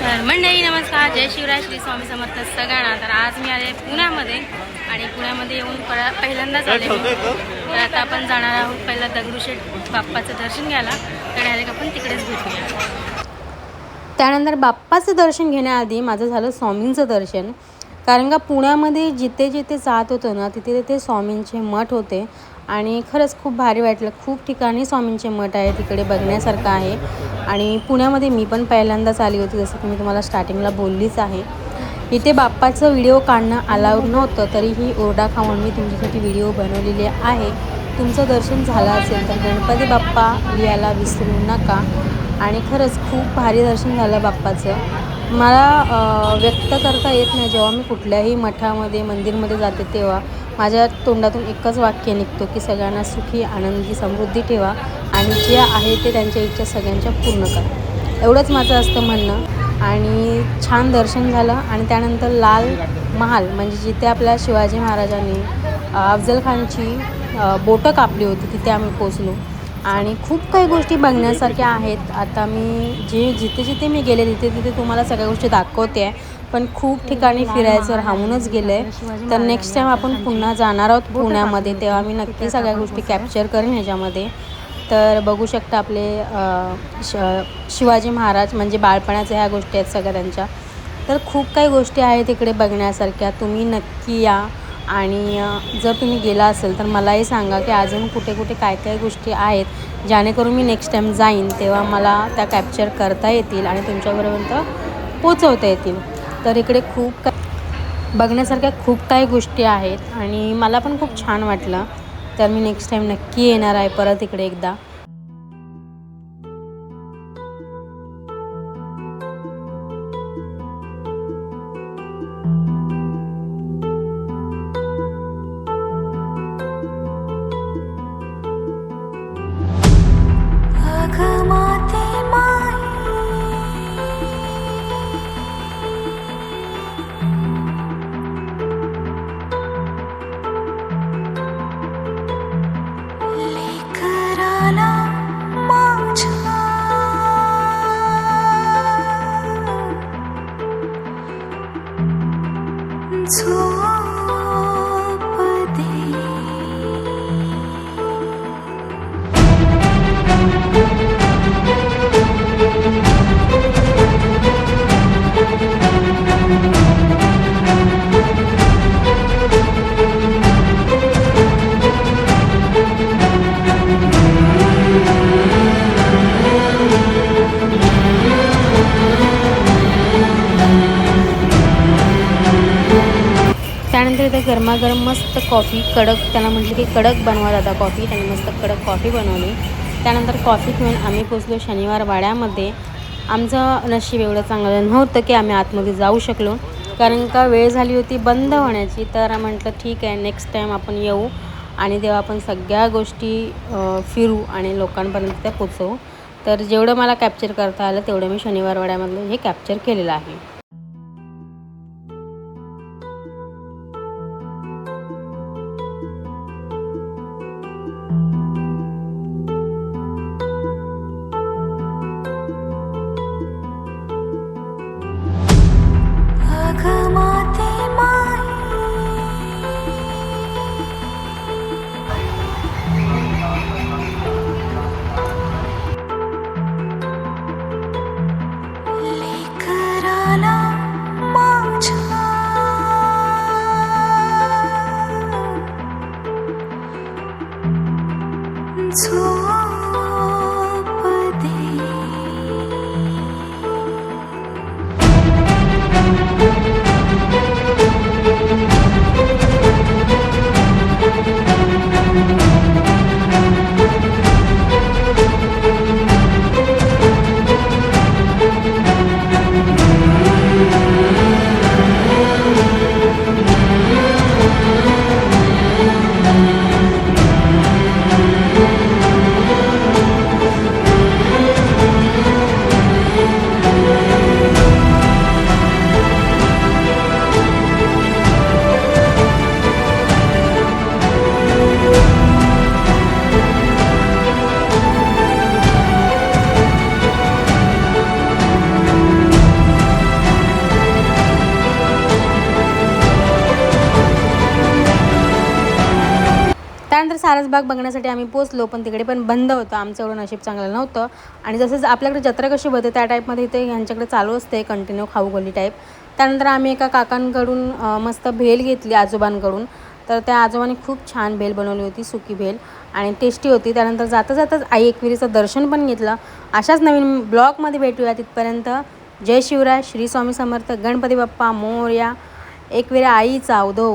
तर मंडळी नमस्कार, जय शिवराय, श्री स्वामी समर्थ सगळ्यांना। तर आज मी आले पुण्यामध्ये आणि पुण्यामध्ये येऊन पहिल्यांदाच आले मी। तर आता आपण जाणार आहोत पहिला दगडूशेठ बाप्पाचं दर्शन घ्यायला। तर डायरेक्ट आपण तिकडेच भेटूया। त्यानंतर बाप्पाचं दर्शन घेण्याआधी माझं झालं स्वामींचं दर्शन, कारण का पुण्यामध्ये जिथे जिथे जात होतो ना तिथे तिथे स्वामींचे मठ होते आणि खरंच खूप भारी वाटलं। खूप ठिकाणी स्वामींचे मठ आहे, तिकडे बघण्यासारखं आहे। आणि पुण्यामध्ये मी पण पहिल्यांदाच आली होती, जसं की मी तुम्हाला स्टार्टिंगला बोललीच आहे। इथे बाप्पाचं व्हिडिओ काढणं अलाउड नव्हतं, तरीही ओरडा खाऊन मी तुमच्यासाठी व्हिडिओ बनवलेले आहे। तुमचं दर्शन झालं असेल तर गणपती बाप्पा लिहायला विसरू नका। आणि खरंच खूप भारी दर्शन झालं बाप्पाचं। मला व्यक्त करता येत नाही, जेव्हा मी कुठल्याही मठामध्ये मंदिरमध्ये जाते तेव्हा माझ्या तोंडातून एकच वाक्य निघतो की सगळ्यांना सुखी आनंदी समृद्धी ठेवा आणि जे आहे ते त्यांच्या इच्छा सगळ्यांच्या पूर्ण करा, एवढंच माझं असतं म्हणणं। आणि छान दर्शन झालं आणि त्यानंतर लाल महाल म्हणजे जिथे आपल्या शिवाजी महाराजांनी अफजल खानची बोटं कापली होती तिथे आम्ही पोचलो। आणि खूप काही गोष्टी बघण्यासारख्या आहेत। आता मी जिथे जिथे मी गेले तिथे तिथे तुम्हाला सगळ्या गोष्टी दाखवते आहे, पण खूप ठिकाणी फिरायचं राहूनच गेलं आहे। तर नेक्स्ट टाईम आपण पुन्हा जाणार आहोत पुण्यामध्ये, तेव्हा मी नक्की सगळ्या गोष्टी कॅप्चर करेन ह्याच्यामध्ये। तर बघू शकता आपले शिवाजी महाराज म्हणजे बाळपणाच्या ह्या गोष्टी आहेत सगळ्या त्यांच्या। तर खूप काही गोष्टी आहेत इकडे बघण्यासारख्या, तुम्ही नक्की या। आणि जर तुम्ही गेला असेल तर मलाही सांगा की अजून कुठे कुठे काय काय गोष्टी आहेत, जेणेकरून मी नेक्स्ट टाईम जाईन तेव्हा मला त्या कॅप्चर करता येतील आणि तुमच्यापर्यंत पोचवता येतील। तर इकडे खूप बघण्यासारख्या खूप काही गोष्टी आहेत आणि मला पण खूप छान वाटलं। तर मी नेक्स्ट टाईम नक्की येणार आहे परत इकडे एकदा। त्यानंतर इथे गरमागरम मस्त कॉफी कडक, त्याला म्हटलं की कडक बनवा दादा कॉफी, त्यांनी मस्त कडक कॉफी बनवली। त्यानंतर कॉफी पिऊन आम्ही पोचलो शनिवार वाड्यामध्ये। आमचं नशीब एवढं चांगलं नव्हतं की आम्ही आतमध्ये जाऊ शकलो, कारण का वेळ झाली होती बंद होण्याची। तर म्हटलं ठीक आहे, नेक्स्ट टाईम आपण येऊ आणि तेव्हा आपण सगळ्या गोष्टी फिरू आणि लोकांपर्यंत त्या पोचवू। तर जेवढं मला कॅप्चर करता आलं तेवढं मी शनिवार वाड्यामधलं हे कॅप्चर केलेलं आहे। la सारसबाग बघण्यासाठी आम्ही पोचलो, पण तिकडे पण बंद होतं. आमचं एवढं नशीब चांगलं नव्हतं. आणि जसं आपल्याकडे जत्रा कशी भरते त्या टाईपमध्ये इथे ह्यांच्याकडे चालू असते कंटिन्यू खाऊगल्ली टाईप. त्यानंतर आम्ही एका काकांकडून मस्त भेल घेतली आजोबांकडून. तर त्या आजोबांनी खूप छान भेल बनवली होती, सुकी भेल, आणि टेस्टी होती. त्यानंतर जाता जाताच आई एकविरीचं दर्शन पण घेतलं. अशाच नवीन ब्लॉगमध्ये भेटूया. तिथपर्यंत जय शिवराय, श्री स्वामी समर्थ, गणपती बाप्पा मोरया, एकविरा आईचा उदो.